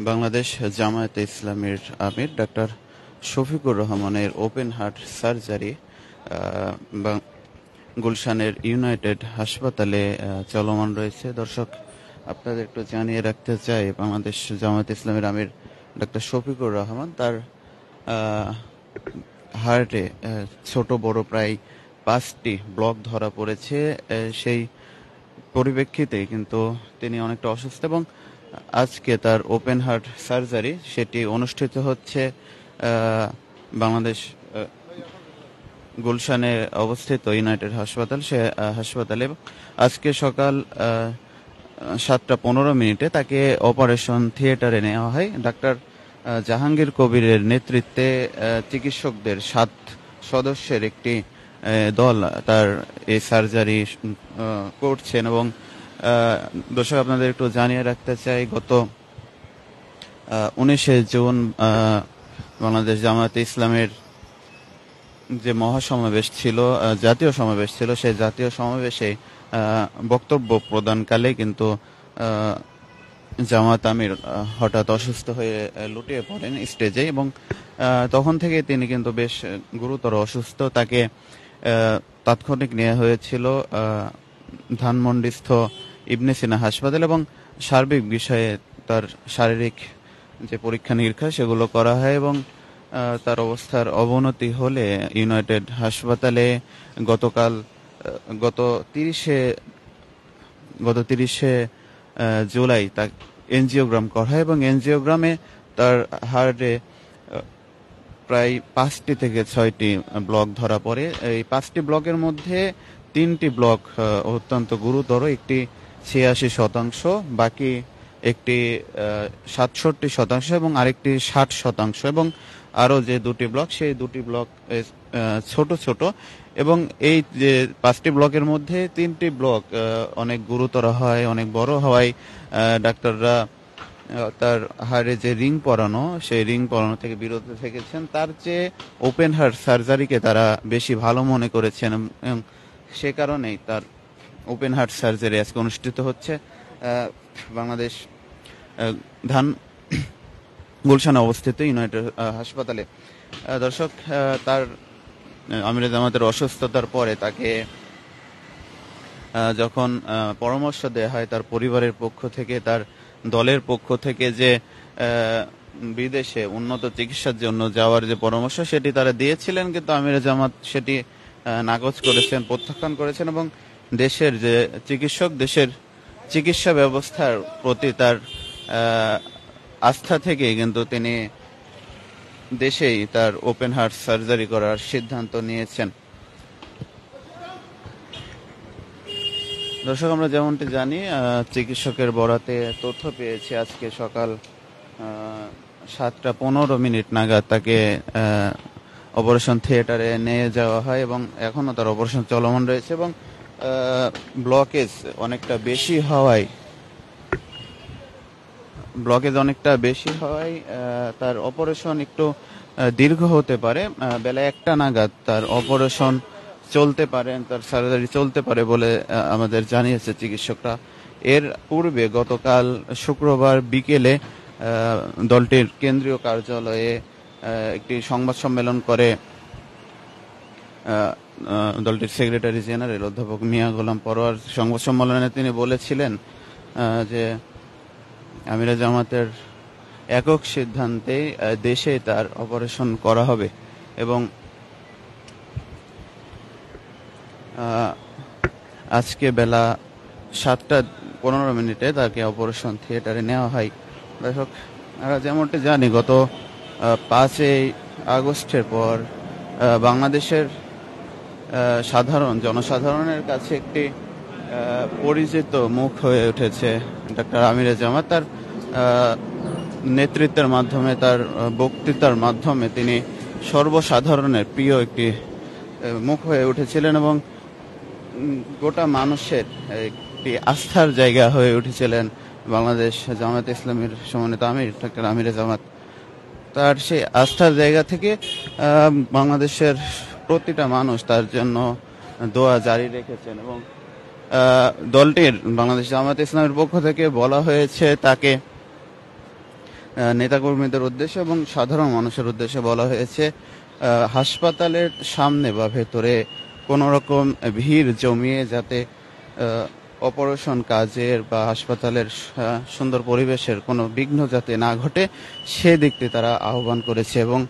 বাংলাদেশ জামায়াতে ইসলামীর আমির ডাক্তার শফিকুর রহমানের open heart surgery গুলশানের ইউনাইটেড হাসপাতালে চলমান রয়েছে। দর্শক, আপনাদের একটু জানিয়ে রাখতে চাই, বাংলাদেশ জামায়াতে ইসলামীর আমির ডাক্তার শফিকুর রহমান তার হার্টে ছোট বড় প্রায় 5টি ব্লক ধরা পড়েছে। সেই পরিপ্রেক্ষিতে কিন্তু তিনি অনেকটা অসুস্থ এবং আজকে তার ওপেন হার্ট সার্জারি সেটি অনুষ্ঠিত হচ্ছে বাংলাদেশ গুলশানে অবস্থিত ইউনাইটেড হাসপাতালে। আজকে সকাল 7:15 তাকে অপারেশন থিয়েটারে নেওয়া হয়। ডাক্তার জাহাঙ্গীর কবিরের নেতৃত্বে চিকিৎসকদের 7 সদস্যের একটি দল তার এই সার্জারি করছেন। এবং দর্শক, আপনাদের একটু জানিয়ে রাখতে চাই, গত 19শে জুন বাংলাদেশ জামায়াতে ইসলামের যে মহাসমাবেশ ছিল, জাতীয় সমাবেশ ছিল, সেই জাতীয় সমাবেশে বক্তব্য প্রদানকালে কিন্তু জামায়াত আমির হঠাৎ অসুস্থ হয়ে লুটিয়ে পড়েন স্টেজে এবং তখন থেকে তিনি কিন্তু বেশ গুরুতর অসুস্থ। তাকে তাৎক্ষণিক নেওয়া হয়েছিল ধানমন্ডিস্থ ইবনে সিনা হাসপাতাল এবং সার্বিক বিষয়ে তার শারীরিক যে পরীক্ষা নিরীক্ষা সেগুলো করা হয় এবং তার অবস্থার অবনতি হলে ইউনাইটেড হাসপাতালে গত 30শে জুলাই তা এনজিওগ্রাম করা হয় এবং এনজিওগ্রামে তার হার্টে প্রায় 5টি থেকে 6টি ব্লক ধরা পড়ে। এই 5টি ব্লকের মধ্যে 3টি ব্লক অত্যন্ত গুরুতর, একটি 86%, বাকি একটি 67% এবং আরেকটি 60%, এবং আরও যে 2টি ব্লক সেই 2টি ব্লক ছোট ছোট। এবং এই যে 5টি ব্লকের মধ্যে 3টি ব্লক অনেক গুরুতর হয়, অনেক বড় হওয়ায় ডাক্তাররা তার হার্টে যে রিং পরানো সেই রিং পরানো থেকে বিরত থেকেছেন। তার চেয়ে ওপেন হার্ট সার্জারিকে তারা বেশি ভালো মনে করেছেন এবং সে কারণেই তার ওপেন হার্ট সার্জারি আজকে অনুষ্ঠিত হচ্ছে বাংলাদেশ গুলশানে অবস্থিত ইউনাইটেড হাসপাতালে। দর্শক, তার আমির জামাতের অসুস্থতার পরে তাকে যখন পরামর্শ দেওয়া হয় তার পরিবারের পক্ষ থেকে, তার দলের পক্ষ থেকে, যে বিদেশে উন্নত চিকিৎসার জন্য যাওয়ার যে পরামর্শ সেটি তারা দিয়েছিলেন, কিন্তু আমির জামাত সেটি নাকচ করেছেন, প্রত্যাখ্যান করেছেন এবং দেশের যে চিকিৎসক, দেশের চিকিৎসা ব্যবস্থার প্রতি তার আস্থা থেকে কিন্তু তিনি দেশেই তার ওপেন হার্ট সার্জারি করার সিদ্ধান্ত নিয়েছেন। দর্শক, আমরা যেমনটি জানি, চিকিৎসকের বরাতে তথ্য পেয়েছি আজকে সকাল 7:15 নাগাদ তাকে অপারেশন থিয়েটারে নিয়ে যাওয়া হয় এবং এখনও তার অপারেশন চলমান রয়েছে এবং ব্লকেজ অনেকটা বেশি হওয়ায় তার অপারেশন একটু দীর্ঘ হতে পারে। বেলা 1টা নাগাদ তার অপারেশন চলতে পারে, তার সার্জারি চলতে পারে বলে আমাদের জানিয়েছে চিকিৎসকরা। এর পূর্বে গতকাল শুক্রবার বিকেলে দলটির কেন্দ্রীয় কার্যালয়ে একটি সংবাদ সম্মেলন করে দলটির সেক্রেটারি জেনারেল অধ্যাপক মিয়া গোলাম পরোয়ার। সংবাদ সম্মেলনে তিনি বলেছিলেন যে আমির জামাতের একক সিদ্ধান্তে দেশে তার অপারেশন করা হবে এবং আজকে বেলা 7:15 তাকে অপারেশন থিয়েটারে নেওয়া হয়। দর্শক, আমরা যেমনটি জানি, গত 5 আগস্টের পর বাংলাদেশের জনসাধারণের কাছে একটি পরিচিত মুখ হয়ে উঠেছে ডাক্তার আমির জামাত। তার নেতৃত্বের মাধ্যমে, তার বক্তৃতার মাধ্যমে তিনি সর্বসাধারণের প্রিয় একটি মুখ হয়ে উঠেছিলেন এবং গোটা মানুষের একটি আস্থার জায়গা হয়ে উঠেছিলেন বাংলাদেশ জামায়াতে ইসলামীর সমন্বিত আমির ডাক্তার আমির জামাত। তার সেই আস্থার জায়গা থেকে বাংলাদেশের প্রতিটা মানুষ তার জন্য দোয়া জারি রেখেছেন এবং দলটির বাংলাদেশ জামায়াতে ইসলামের পক্ষ থেকে বলা হয়েছে তাকে নেতাকর্মীদের উদ্দেশ্যে এবং সাধারণ মানুষের উদ্দেশ্যে বলা হয়েছে হাসপাতালের সামনে বা ভেতরে কোনো রকম ভিড় জমিয়ে যাতে অপারেশন কাজের বা হাসপাতালের সুন্দর পরিবেশের কোনো বিঘ্ন যাতে না ঘটে সেদিকটি তারা আহ্বান করেছে এবং